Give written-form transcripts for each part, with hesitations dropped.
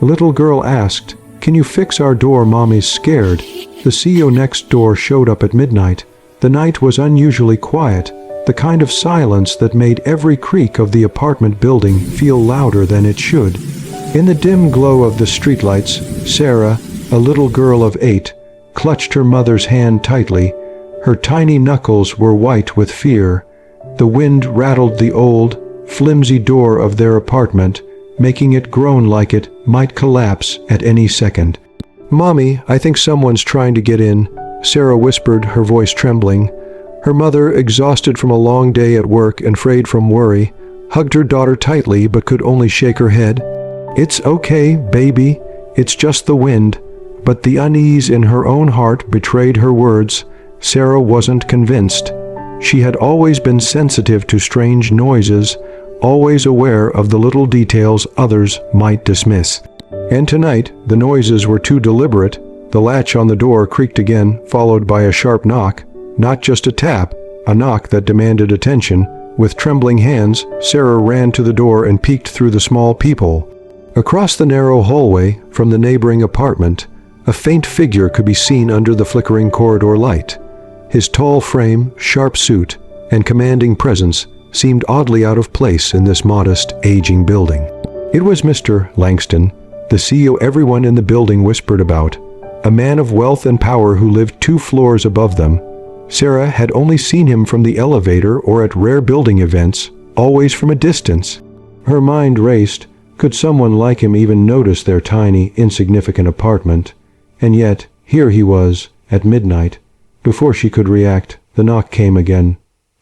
A little girl asked, "Can you fix our door? Mommy's scared." The CEO next door showed up at midnight. The night was unusually quiet, the kind of silence that made every creak of the apartment building feel louder than it should. In the dim glow of the streetlights, Sarah, a little girl of 8, clutched her mother's hand tightly. Her tiny knuckles were white with fear. The wind rattled the old, flimsy door of their apartment, making it groan like it might collapse at any second. "Mommy, I think someone's trying to get in," Sarah whispered, her voice trembling. Her mother, exhausted from a long day at work and frayed from worry, hugged her daughter tightly but could only shake her head. "It's okay, baby. It's just the wind." But the unease in her own heart betrayed her words. Sarah wasn't convinced. She had always been sensitive to strange noises, always aware of the little details others might dismiss. And tonight, the noises were too deliberate. The latch on the door creaked again, followed by a sharp knock. Not just a tap, a knock that demanded attention. With trembling hands, Sarah ran to the door and peeked through the small peephole. Across the narrow hallway, from the neighboring apartment, a faint figure could be seen under the flickering corridor light. His tall frame, sharp suit, and commanding presence seemed oddly out of place in this modest, aging building. It was Mr. Langston, the CEO everyone in the building whispered about, a man of wealth and power who lived 2 floors above them. Sarah had only seen him from the elevator or at rare building events, always from a distance. Her mind raced. Could someone like him even notice their tiny, insignificant apartment? And yet, here he was, at midnight. Before she could react, the knock came again.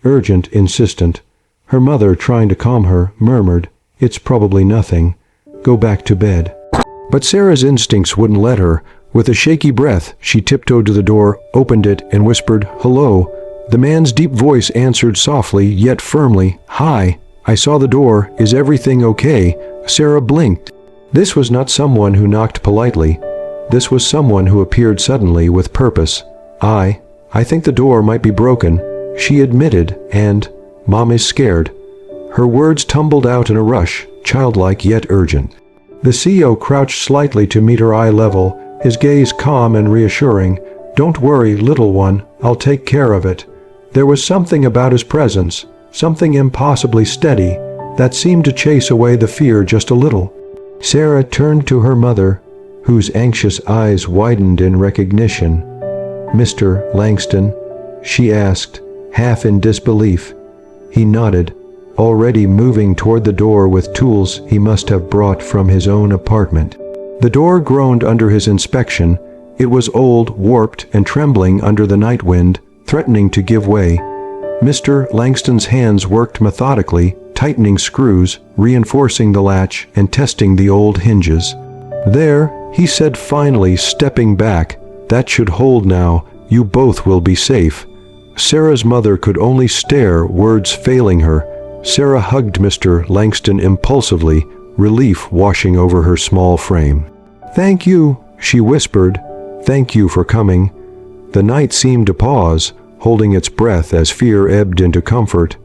Urgent, insistent. Her mother, trying to calm her, murmured, "It's probably nothing. Go back to bed." But Sarah's instincts wouldn't let her. With a shaky breath, she tiptoed to the door, opened it, and whispered, "Hello." The man's deep voice answered softly, yet firmly, "Hi. I saw the door. Is everything okay?" Sarah blinked. This was not someone who knocked politely. This was someone who appeared suddenly with purpose. I think the door might be broken," she admitted, and, "Mom is scared." Her words tumbled out in a rush, childlike yet urgent. The CEO crouched slightly to meet her eye level, his gaze calm and reassuring. "Don't worry, little one, I'll take care of it." There was something about his presence, something impossibly steady, that seemed to chase away the fear just a little. Sarah turned to her mother, whose anxious eyes widened in recognition. "Mr. Langston?" she asked, half in disbelief. He nodded, already moving toward the door with tools he must have brought from his own apartment. The door groaned under his inspection. It was old, warped, and trembling under the night wind, threatening to give way. Mr. Langston's hands worked methodically, tightening screws, reinforcing the latch, and testing the old hinges. "There," he said finally, stepping back. "That should hold now. You both will be safe." Sarah's mother could only stare, words failing her. Sarah hugged Mr. Langston impulsively, relief washing over her small frame. "Thank you," she whispered. "Thank you for coming." The night seemed to pause, holding its breath as fear ebbed into comfort.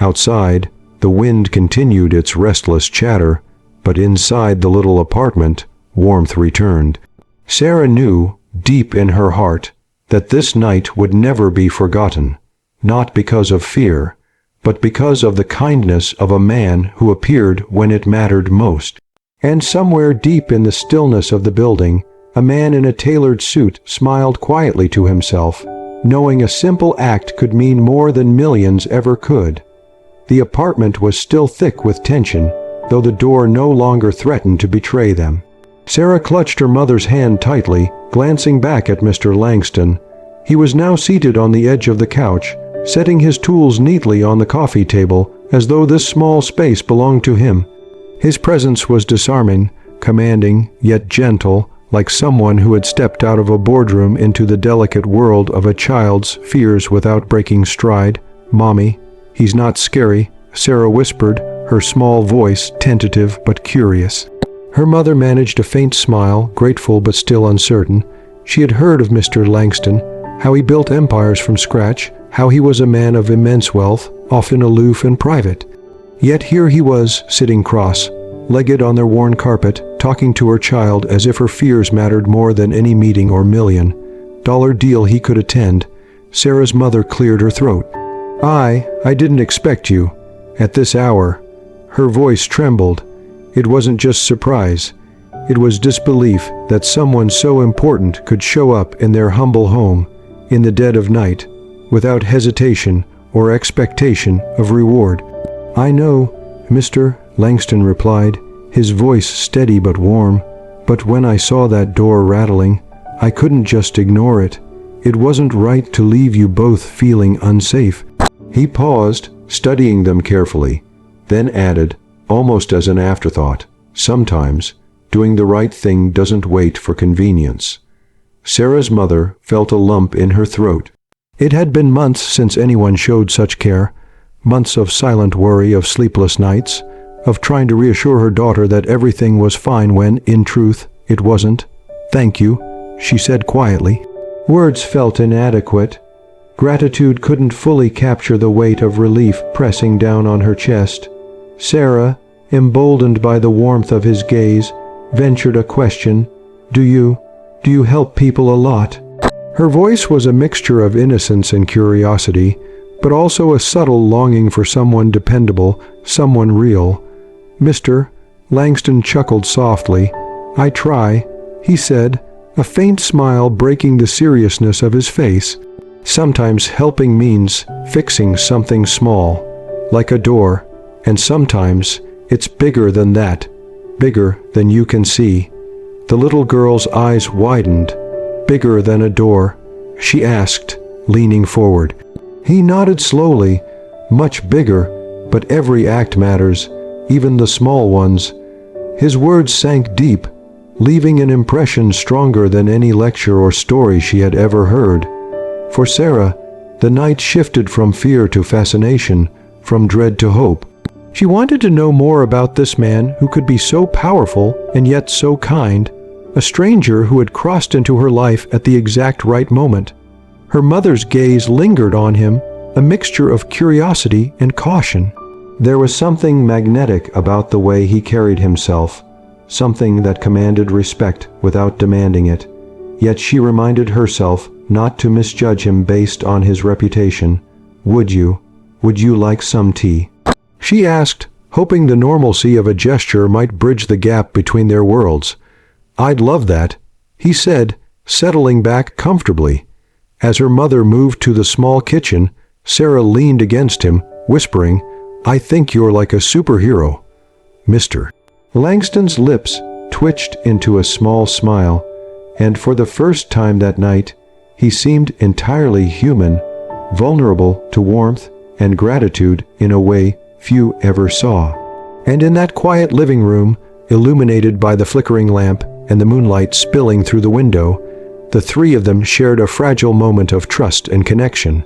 Outside, the wind continued its restless chatter, but inside the little apartment, warmth returned. Sarah knew, deep in her heart, that this night would never be forgotten, not because of fear, but because of the kindness of a man who appeared when it mattered most. And somewhere deep in the stillness of the building, a man in a tailored suit smiled quietly to himself, knowing a simple act could mean more than millions ever could. The apartment was still thick with tension, though the door no longer threatened to betray them. Sarah clutched her mother's hand tightly, glancing back at Mr. Langston. He was now seated on the edge of the couch, setting his tools neatly on the coffee table, as though this small space belonged to him. His presence was disarming, commanding, yet gentle, like someone who had stepped out of a boardroom into the delicate world of a child's fears without breaking stride. "Mommy, he's not scary," Sarah whispered, her small voice tentative but curious. Her mother managed a faint smile, grateful but still uncertain. She had heard of Mr. Langston, how he built empires from scratch, how he was a man of immense wealth, often aloof and private. Yet here he was, sitting cross-legged on their worn carpet, talking to her child as if her fears mattered more than any meeting or $1 million deal he could attend. Sarah's mother cleared her throat. I didn't expect you. At this hour." Her voice trembled. It wasn't just surprise. It was disbelief that someone so important could show up in their humble home, in the dead of night, without hesitation or expectation of reward. "I know, Mr. Langston replied, his voice steady but warm. "But when I saw that door rattling, I couldn't just ignore it. It wasn't right to leave you both feeling unsafe." He paused, studying them carefully, then added, almost as an afterthought, "Sometimes, doing the right thing doesn't wait for convenience." Sarah's mother felt a lump in her throat. It had been months since anyone showed such care, months of silent worry, of sleepless nights, of trying to reassure her daughter that everything was fine when, in truth, it wasn't. "Thank you," she said quietly. Words felt inadequate. Gratitude couldn't fully capture the weight of relief pressing down on her chest. Sarah, emboldened by the warmth of his gaze, ventured a question. Do you help people a lot?" Her voice was a mixture of innocence and curiosity, but also a subtle longing for someone dependable, someone real. Mr. Langston chuckled softly. "I try," he said, a faint smile breaking the seriousness of his face. "Sometimes helping means fixing something small, like a door, and sometimes it's bigger than that, bigger than you can see." The little girl's eyes widened. "Bigger than a door?" she asked, leaning forward. He nodded slowly. "Much bigger, but every act matters, even the small ones." His words sank deep, leaving an impression stronger than any lecture or story she had ever heard. For Sarah, the night shifted from fear to fascination, from dread to hope. She wanted to know more about this man who could be so powerful and yet so kind, a stranger who had crossed into her life at the exact right moment. Her mother's gaze lingered on him, a mixture of curiosity and caution. There was something magnetic about the way he carried himself, something that commanded respect without demanding it. Yet she reminded herself not to misjudge him based on his reputation. Would you like some tea?" she asked, hoping the normalcy of a gesture might bridge the gap between their worlds. "I'd love that," he said, settling back comfortably. As her mother moved to the small kitchen, Sarah leaned against him, whispering, "I think you're like a superhero." Mr. Langston's lips twitched into a small smile, and for the first time that night, he seemed entirely human, vulnerable to warmth and gratitude in a way few ever saw. And in that quiet living room, illuminated by the flickering lamp and the moonlight spilling through the window, the three of them shared a fragile moment of trust and connection,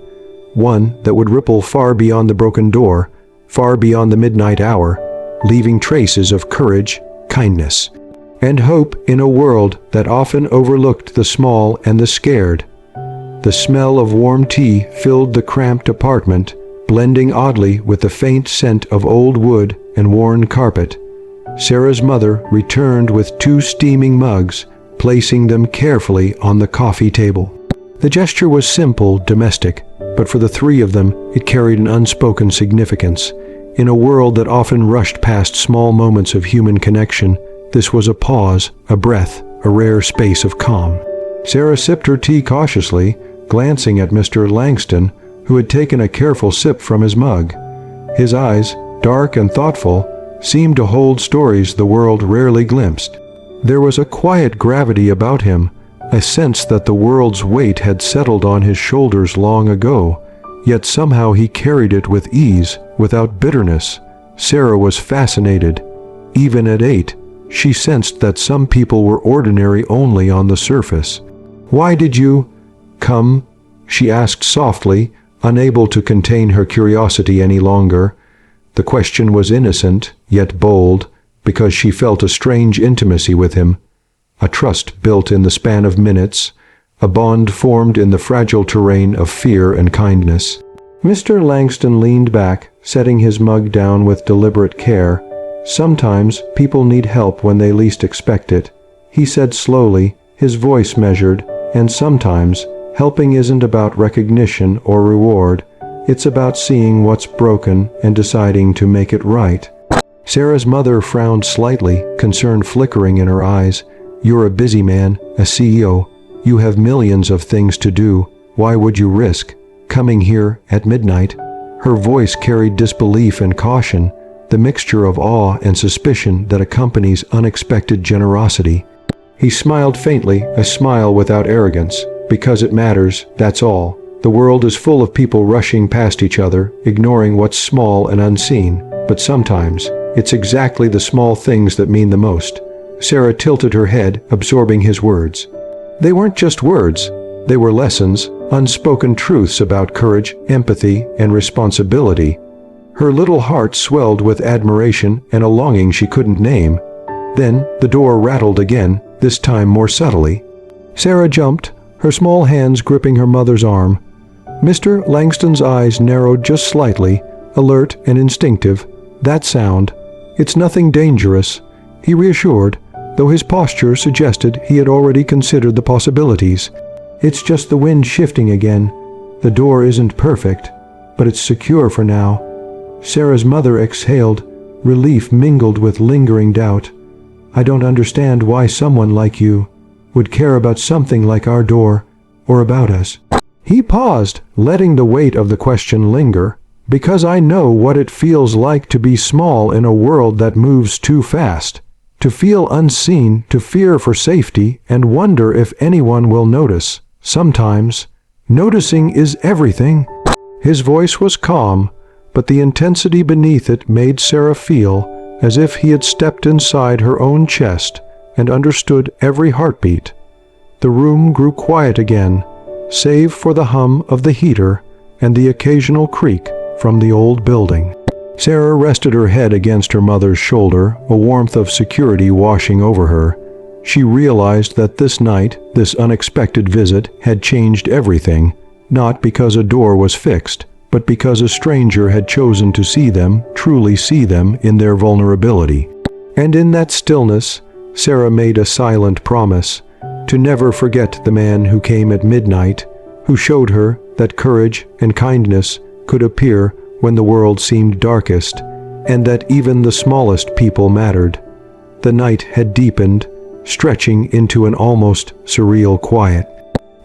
one that would ripple far beyond the broken door, far beyond the midnight hour, leaving traces of courage, kindness, and hope in a world that often overlooked the small and the scared. The smell of warm tea filled the cramped apartment, blending oddly with the faint scent of old wood and worn carpet. Sarah's mother returned with 2 steaming mugs, placing them carefully on the coffee table. The gesture was simple, domestic, but for the three of them it carried an unspoken significance. In a world that often rushed past small moments of human connection, this was a pause, a breath, a rare space of calm. Sarah sipped her tea cautiously, glancing at Mr. Langston, who had taken a careful sip from his mug. His eyes, dark and thoughtful, seemed to hold stories the world rarely glimpsed. There was a quiet gravity about him, a sense that the world's weight had settled on his shoulders long ago, yet somehow he carried it with ease, without bitterness. Sarah was fascinated. Even at 8, she sensed that some people were ordinary only on the surface. "Why did you come?" she asked softly, unable to contain her curiosity any longer. The question was innocent, yet bold, because she felt a strange intimacy with him, a trust built in the span of minutes, a bond formed in the fragile terrain of fear and kindness. Mr. Langston leaned back, setting his mug down with deliberate care, Sometimes people need help when they least expect it, he said slowly, his voice measured, and sometimes helping isn't about recognition or reward, it's about seeing what's broken and deciding to make it right. Sarah's mother frowned slightly, concern flickering in her eyes. You're a busy man, a CEO. You have millions of things to do. Why would you risk coming here at midnight? Her voice carried disbelief and caution, the mixture of awe and suspicion that accompanies unexpected generosity. He smiled faintly, a smile without arrogance. Because it matters, that's all. The world is full of people rushing past each other, ignoring what's small and unseen. But sometimes, it's exactly the small things that mean the most. Sarah tilted her head, absorbing his words. They weren't just words. They were lessons, unspoken truths about courage, empathy, and responsibility. Her little heart swelled with admiration and a longing she couldn't name. Then, the door rattled again, this time more subtly. Sarah jumped, her small hands gripping her mother's arm. Mr. Langston's eyes narrowed just slightly, alert and instinctive. That sound. It's nothing dangerous, he reassured, though his posture suggested he had already considered the possibilities. It's just the wind shifting again. The door isn't perfect, but it's secure for now. Sarah's mother exhaled, relief mingled with lingering doubt. I don't understand why someone like you would care about something like our door, or about us. He paused, letting the weight of the question linger. Because I know what it feels like to be small in a world that moves too fast. To feel unseen, to fear for safety, and wonder if anyone will notice. Sometimes, noticing is everything. His voice was calm, but the intensity beneath it made Sarah feel as if he had stepped inside her own chest and understood every heartbeat. The room grew quiet again, save for the hum of the heater and the occasional creak from the old building. Sarah rested her head against her mother's shoulder, a warmth of security washing over her. She realized that this night, this unexpected visit, had changed everything, not because a door was fixed, but because a stranger had chosen to see them, truly see them in their vulnerability. And in that stillness, Sarah made a silent promise to never forget the man who came at midnight, who showed her that courage and kindness could appear when the world seemed darkest, and that even the smallest people mattered. The night had deepened, stretching into an almost surreal quiet.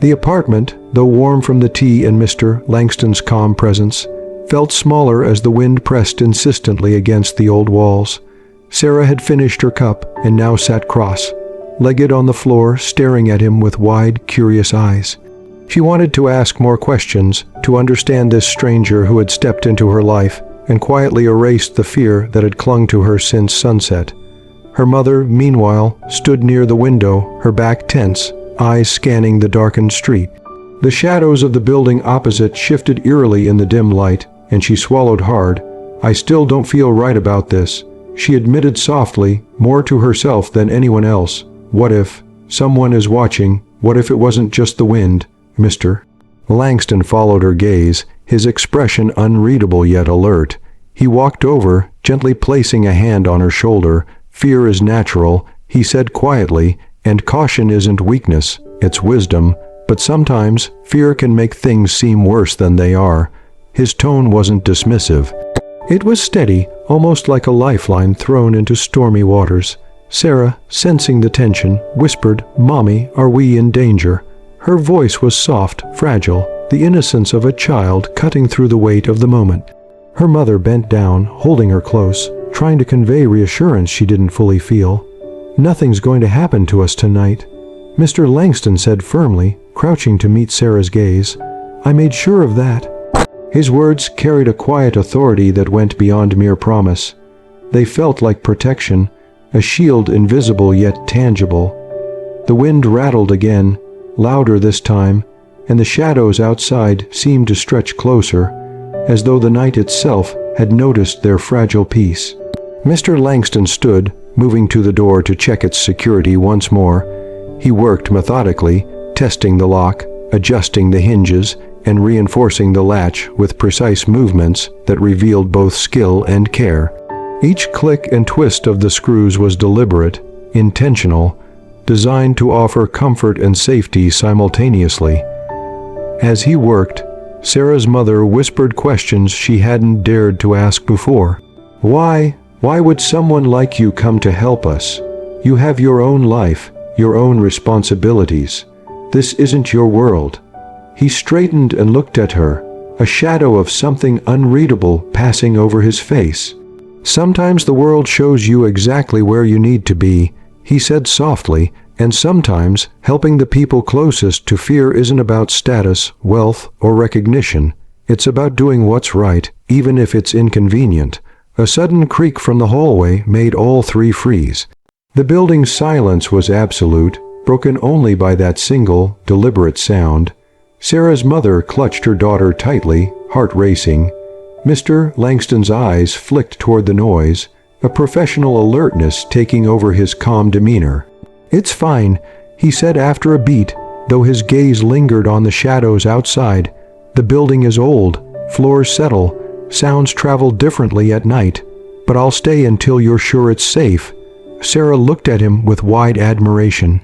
The apartment, though warm from the tea and Mr. Langston's calm presence, felt smaller as the wind pressed insistently against the old walls. Sarah had finished her cup and now sat cross-legged on the floor, staring at him with wide, curious eyes. She wanted to ask more questions, to understand this stranger who had stepped into her life and quietly erased the fear that had clung to her since sunset. Her mother, meanwhile, stood near the window, her back tense, eyes scanning the darkened street. The shadows of the building opposite shifted eerily in the dim light, and she swallowed hard. I still don't feel right about this, she admitted softly, more to herself than anyone else. What if someone is watching? What if it wasn't just the wind? Mr. Langston followed her gaze, his expression unreadable yet alert. He walked over, gently placing a hand on her shoulder. Fear is natural, he said quietly, and caution isn't weakness, it's wisdom. But sometimes, fear can make things seem worse than they are. His tone wasn't dismissive. It was steady, almost like a lifeline thrown into stormy waters. Sarah, sensing the tension, whispered, "Mommy, are we in danger?" Her voice was soft, fragile, the innocence of a child cutting through the weight of the moment. Her mother bent down, holding her close, trying to convey reassurance she didn't fully feel. "Nothing's going to happen to us tonight," Mr. Langston said firmly, crouching to meet Sarah's gaze. "I made sure of that." His words carried a quiet authority that went beyond mere promise. They felt like protection, a shield invisible yet tangible. The wind rattled again, louder this time, and the shadows outside seemed to stretch closer, as though the night itself had noticed their fragile peace. Mr. Langston stood, moving to the door to check its security once more. He worked methodically, testing the lock, adjusting the hinges, and reinforcing the latch with precise movements that revealed both skill and care. Each click and twist of the screws was deliberate, intentional, designed to offer comfort and safety simultaneously. As he worked, Sarah's mother whispered questions she hadn't dared to ask before. Why would someone like you come to help us? You have your own life, your own responsibilities. This isn't your world. He straightened and looked at her, a shadow of something unreadable passing over his face. Sometimes the world shows you exactly where you need to be, he said softly, and sometimes helping the people closest to fear isn't about status, wealth, or recognition. It's about doing what's right, even if it's inconvenient. A sudden creak from the hallway made all three freeze. The building's silence was absolute, broken only by that single, deliberate sound. Sarah's mother clutched her daughter tightly, heart racing. Mr. Langston's eyes flicked toward the noise, a professional alertness taking over his calm demeanor. "It's fine," he said after a beat, though his gaze lingered on the shadows outside. "The building is old, floors settle, sounds travel differently at night, but I'll stay until you're sure it's safe." Sarah looked at him with wide admiration.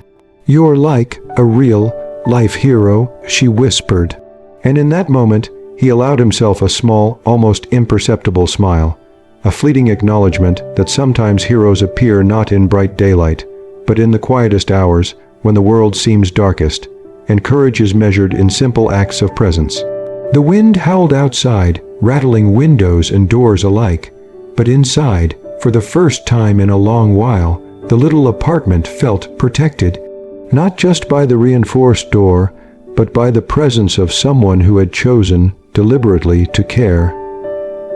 "You're like a real-life hero," she whispered. And in that moment, he allowed himself a small, almost imperceptible smile, a fleeting acknowledgement that sometimes heroes appear not in bright daylight, but in the quietest hours, when the world seems darkest, and courage is measured in simple acts of presence. The wind howled outside, rattling windows and doors alike, but inside, for the first time in a long while, the little apartment felt protected, not just by the reinforced door, but by the presence of someone who had chosen, deliberately, to care.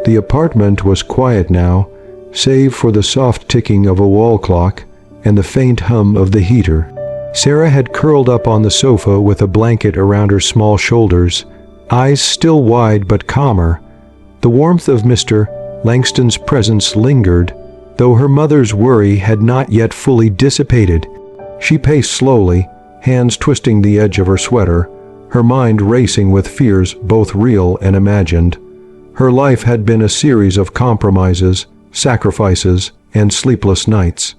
The apartment was quiet now, save for the soft ticking of a wall clock and the faint hum of the heater. Sarah had curled up on the sofa with a blanket around her small shoulders, eyes still wide but calmer. The warmth of Mr. Langston's presence lingered, though her mother's worry had not yet fully dissipated. She paced slowly, hands twisting the edge of her sweater, her mind racing with fears both real and imagined. Her life had been a series of compromises, sacrifices, and sleepless nights.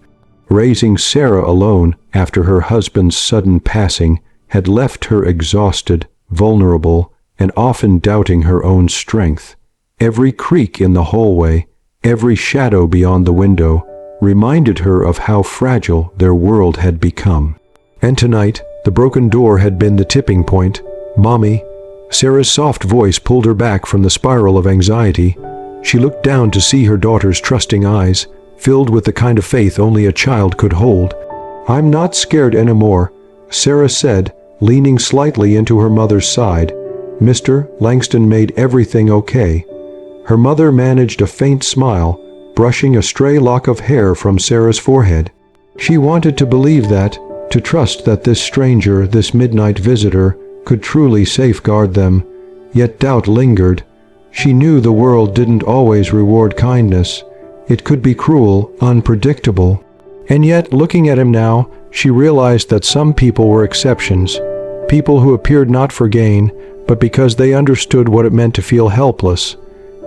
Raising Sarah alone after her husband's sudden passing had left her exhausted, vulnerable, and often doubting her own strength. Every creak in the hallway, every shadow beyond the window, reminded her of how fragile their world had become. And tonight, the broken door had been the tipping point. "Mommy," Sarah's soft voice pulled her back from the spiral of anxiety. She looked down to see her daughter's trusting eyes, filled with the kind of faith only a child could hold. "I'm not scared anymore," Sarah said, leaning slightly into her mother's side. "Mr. Langston made everything okay." Her mother managed a faint smile, brushing a stray lock of hair from Sarah's forehead. She wanted to believe that, to trust that this stranger, this midnight visitor, could truly safeguard them, yet doubt lingered. She knew the world didn't always reward kindness. It could be cruel, unpredictable. And yet, looking at him now, she realized that some people were exceptions, people who appeared not for gain, but because they understood what it meant to feel helpless.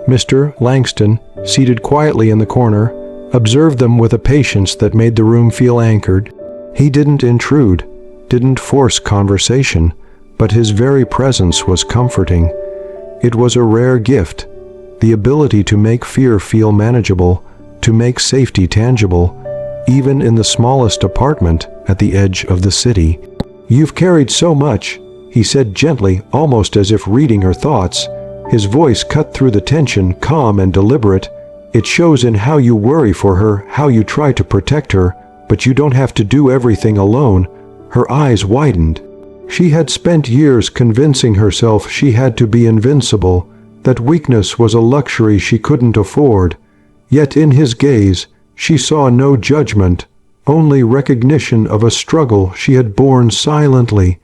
Mr. Langston, seated quietly in the corner, observed them with a patience that made the room feel anchored. He didn't intrude, didn't force conversation, but his very presence was comforting. It was a rare gift, the ability to make fear feel manageable, to make safety tangible, even in the smallest apartment at the edge of the city. "You've carried so much," he said gently, almost as if reading her thoughts. His voice cut through the tension, calm and deliberate. "It shows in how you worry for her, how you try to protect her, but you don't have to do everything alone." Her eyes widened. She had spent years convincing herself she had to be invincible, that weakness was a luxury she couldn't afford. Yet in his gaze, she saw no judgment, only recognition of a struggle she had borne silently.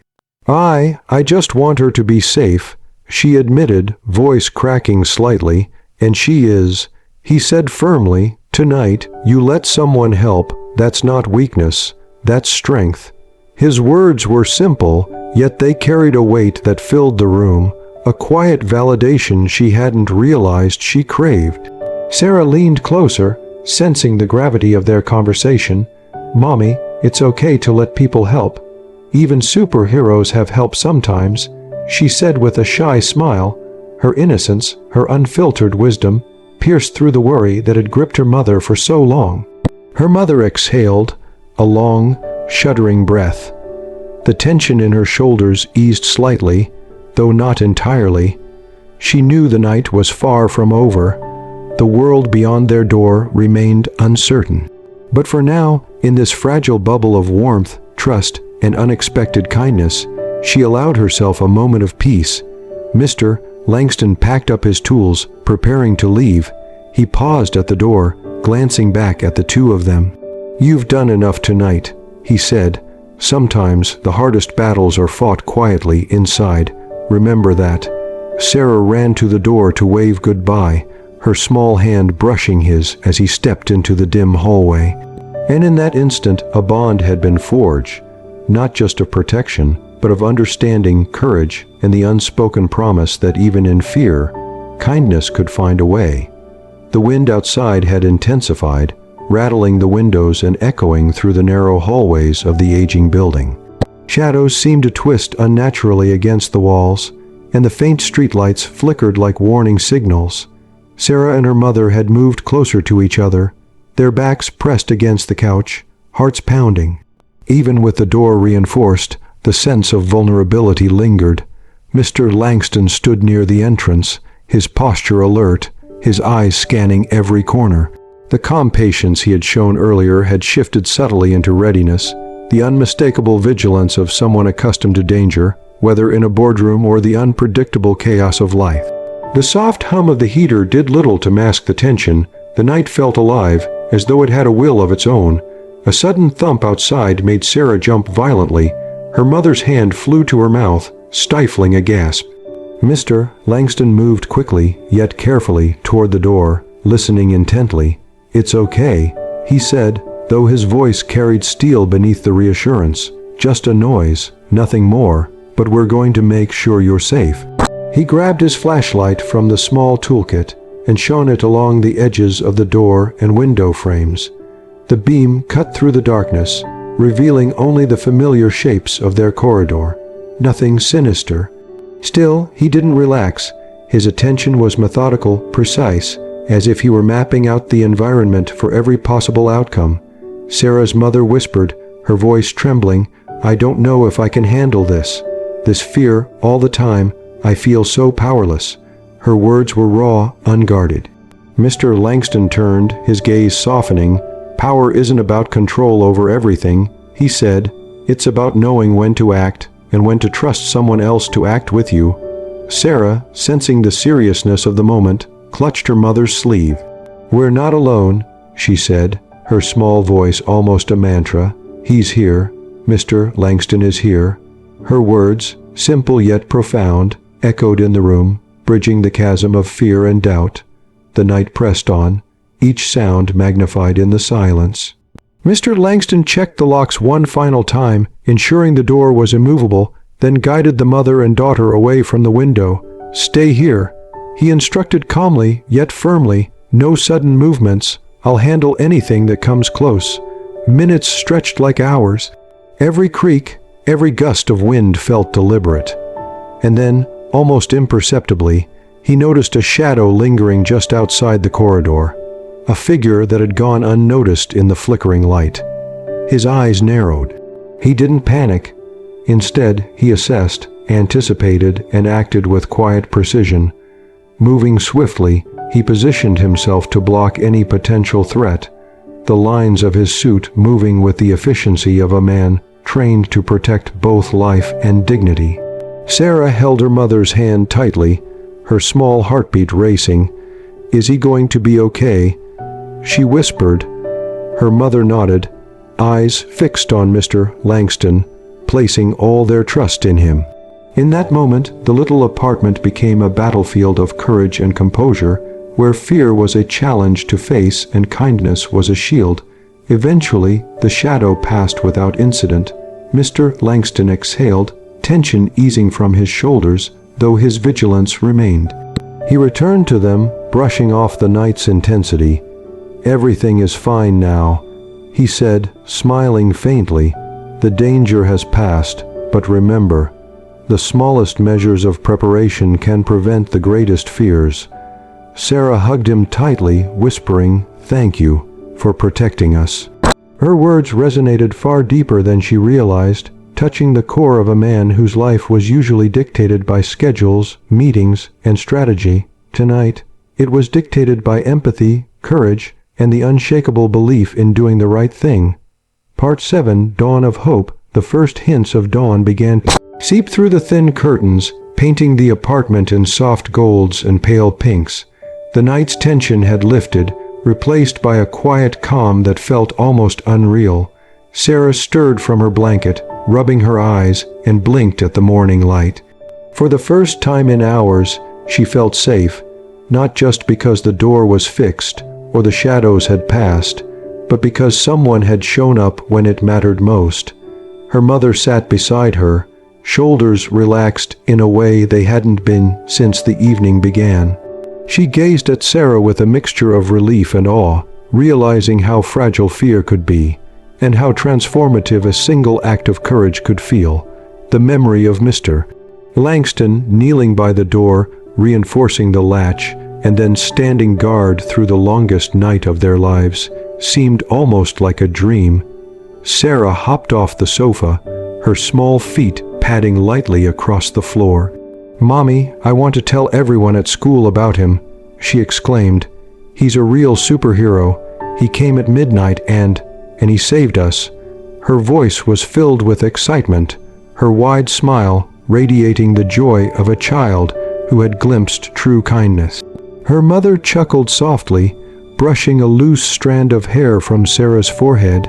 I just want her to be safe," she admitted, voice cracking slightly. "And she is," he said firmly. "Tonight, you let someone help. That's not weakness, that's strength." His words were simple, yet they carried a weight that filled the room, a quiet validation she hadn't realized she craved. Sarah leaned closer, sensing the gravity of their conversation. "Mommy, it's okay to let people help. Even superheroes have help sometimes," she said with a shy smile. Her innocence, her unfiltered wisdom, pierced through the worry that had gripped her mother for so long. Her mother exhaled, a long, shuddering breath. The tension in her shoulders eased slightly, though not entirely. She knew the night was far from over. The world beyond their door remained uncertain. But for now, in this fragile bubble of warmth, trust, and unexpected kindness, she allowed herself a moment of peace. Mr. Langston packed up his tools, preparing to leave. He paused at the door, glancing back at the two of them. "You've done enough tonight," he said. "Sometimes the hardest battles are fought quietly inside. Remember that." Sarah ran to the door to wave goodbye, her small hand brushing his as he stepped into the dim hallway. And in that instant, a bond had been forged, not just of protection, but of understanding, courage, and the unspoken promise that even in fear, kindness could find a way. The wind outside had intensified, rattling the windows and echoing through the narrow hallways of the aging building. Shadows seemed to twist unnaturally against the walls, and the faint streetlights flickered like warning signals. Sarah and her mother had moved closer to each other, their backs pressed against the couch, hearts pounding. Even with the door reinforced, the sense of vulnerability lingered. Mr. Langston stood near the entrance, his posture alert, his eyes scanning every corner. The calm patience he had shown earlier had shifted subtly into readiness, the unmistakable vigilance of someone accustomed to danger, whether in a boardroom or the unpredictable chaos of life. The soft hum of the heater did little to mask the tension. The night felt alive, as though it had a will of its own. A sudden thump outside made Sarah jump violently. Her mother's hand flew to her mouth, stifling a gasp. Mr. Langston moved quickly, yet carefully, toward the door, listening intently. "It's okay," he said, though his voice carried steel beneath the reassurance. "Just a noise, nothing more, but we're going to make sure you're safe." He grabbed his flashlight from the small toolkit and shone it along the edges of the door and window frames. The beam cut through the darkness, revealing only the familiar shapes of their corridor. Nothing sinister. Still, he didn't relax. His attention was methodical, precise, as if he were mapping out the environment for every possible outcome. Sarah's mother whispered, her voice trembling, "I don't know if I can handle this. This fear, all the time, I feel so powerless." Her words were raw, unguarded. Mr. Langston turned, his gaze softening. "Power isn't about control over everything," he said. "It's about knowing when to act, and when to trust someone else to act with you." Sarah, sensing the seriousness of the moment, clutched her mother's sleeve. "We're not alone," she said, her small voice almost a mantra. "He's here. Mr. Langston is here." Her words, simple yet profound, echoed in the room, bridging the chasm of fear and doubt. The night pressed on, each sound magnified in the silence. Mr. Langston checked the locks one final time, ensuring the door was immovable, then guided the mother and daughter away from the window. "Stay here," he instructed calmly yet firmly. "No sudden movements. I'll handle anything that comes close." Minutes stretched like hours. Every creak, every gust of wind felt deliberate. And then, almost imperceptibly, he noticed a shadow lingering just outside the corridor, a figure that had gone unnoticed in the flickering light. His eyes narrowed. He didn't panic. Instead, he assessed, anticipated, and acted with quiet precision. Moving swiftly, he positioned himself to block any potential threat, the lines of his suit moving with the efficiency of a man trained to protect both life and dignity. Sarah held her mother's hand tightly, her small heartbeat racing. "Is he going to be okay?" she whispered. Her mother nodded, eyes fixed on Mr. Langston, placing all their trust in him. In that moment, the little apartment became a battlefield of courage and composure, where fear was a challenge to face and kindness was a shield. Eventually, the shadow passed without incident. Mr. Langston exhaled, tension easing from his shoulders, though his vigilance remained. He returned to them, brushing off the night's intensity. Everything is fine now," he said, smiling faintly. "The danger has passed, but remember, the smallest measures of preparation can prevent the greatest fears." Sarah hugged him tightly, whispering, "Thank you for protecting us." Her words resonated far deeper than she realized, touching the core of a man whose life was usually dictated by schedules, meetings, and strategy. Tonight, it was dictated by empathy, courage, and the unshakable belief in doing the right thing. Part 7, Dawn of Hope. The first hints of dawn began to seep through the thin curtains, painting the apartment in soft golds and pale pinks. The night's tension had lifted, replaced by a quiet calm that felt almost unreal. Sarah stirred from her blanket, rubbing her eyes, and blinked at the morning light. For the first time in hours, she felt safe, not just because the door was fixed or the shadows had passed, but because someone had shown up when it mattered most. Her mother sat beside her, shoulders relaxed in a way they hadn't been since the evening began. She gazed at Sarah with a mixture of relief and awe, realizing how fragile fear could be, and how transformative a single act of courage could feel. The memory of Mr. Langston kneeling by the door, reinforcing the latch, and then standing guard through the longest night of their lives, seemed almost like a dream. Sarah hopped off the sofa, her small feet padding lightly across the floor. "Mommy, I want to tell everyone at school about him," she exclaimed. "He's a real superhero. He came at midnight and he saved us." Her voice was filled with excitement, her wide smile radiating the joy of a child who had glimpsed true kindness. Her mother chuckled softly, brushing a loose strand of hair from Sarah's forehead.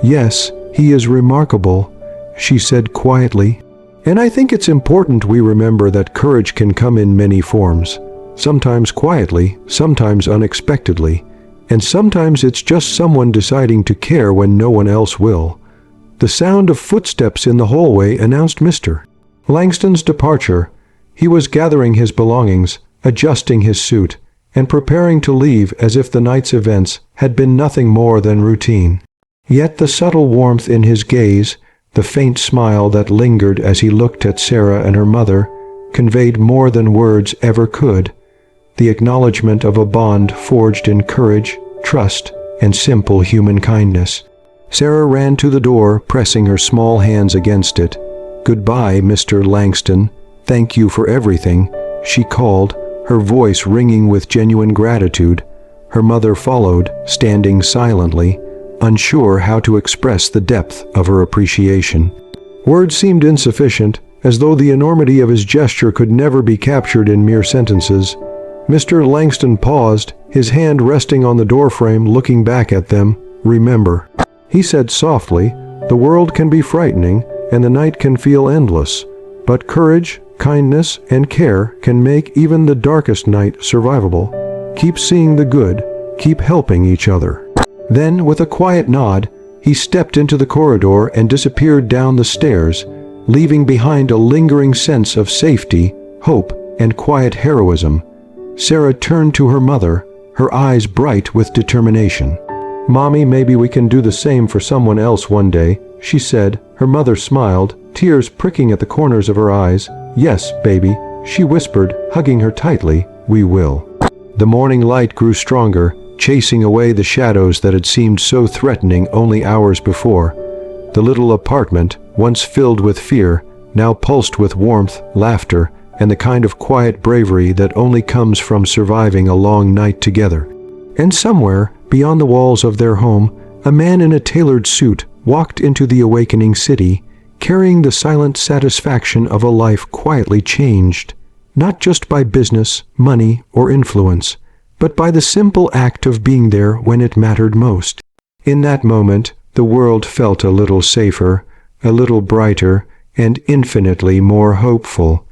"Yes, he is remarkable," she said quietly. "And I think it's important we remember that courage can come in many forms. Sometimes quietly, sometimes unexpectedly, and sometimes it's just someone deciding to care when no one else will." The sound of footsteps in the hallway announced Mr. Langston's departure. He was gathering his belongings, adjusting his suit, and preparing to leave as if the night's events had been nothing more than routine. Yet the subtle warmth in his gaze, the faint smile that lingered as he looked at Sarah and her mother, conveyed more than words ever could. The acknowledgement of a bond forged in courage, trust, and simple human kindness. Sarah ran to the door, pressing her small hands against it. "Goodbye, Mr. Langston. Thank you for everything," she called, her voice ringing with genuine gratitude. Her mother followed, standing silently, unsure how to express the depth of her appreciation. Words seemed insufficient, as though the enormity of his gesture could never be captured in mere sentences. Mr. Langston paused, his hand resting on the doorframe, looking back at them. "Remember," he said softly, "the world can be frightening, and the night can feel endless, but courage, kindness, and care can make even the darkest night survivable. Keep seeing the good, keep helping each other." Then, with a quiet nod, he stepped into the corridor and disappeared down the stairs, leaving behind a lingering sense of safety, hope, and quiet heroism. Sarah turned to her mother, her eyes bright with determination. "Mommy, maybe we can do the same for someone else one day," she said. Her mother smiled, tears pricking at the corners of her eyes. "Yes, baby," she whispered, hugging her tightly, "we will." The morning light grew stronger, chasing away the shadows that had seemed so threatening only hours before. The little apartment, once filled with fear, now pulsed with warmth, laughter, and the kind of quiet bravery that only comes from surviving a long night together. And somewhere, beyond the walls of their home, a man in a tailored suit walked into the awakening city, carrying the silent satisfaction of a life quietly changed, not just by business, money, or influence, but by the simple act of being there when it mattered most. In that moment, the world felt a little safer, a little brighter, and infinitely more hopeful.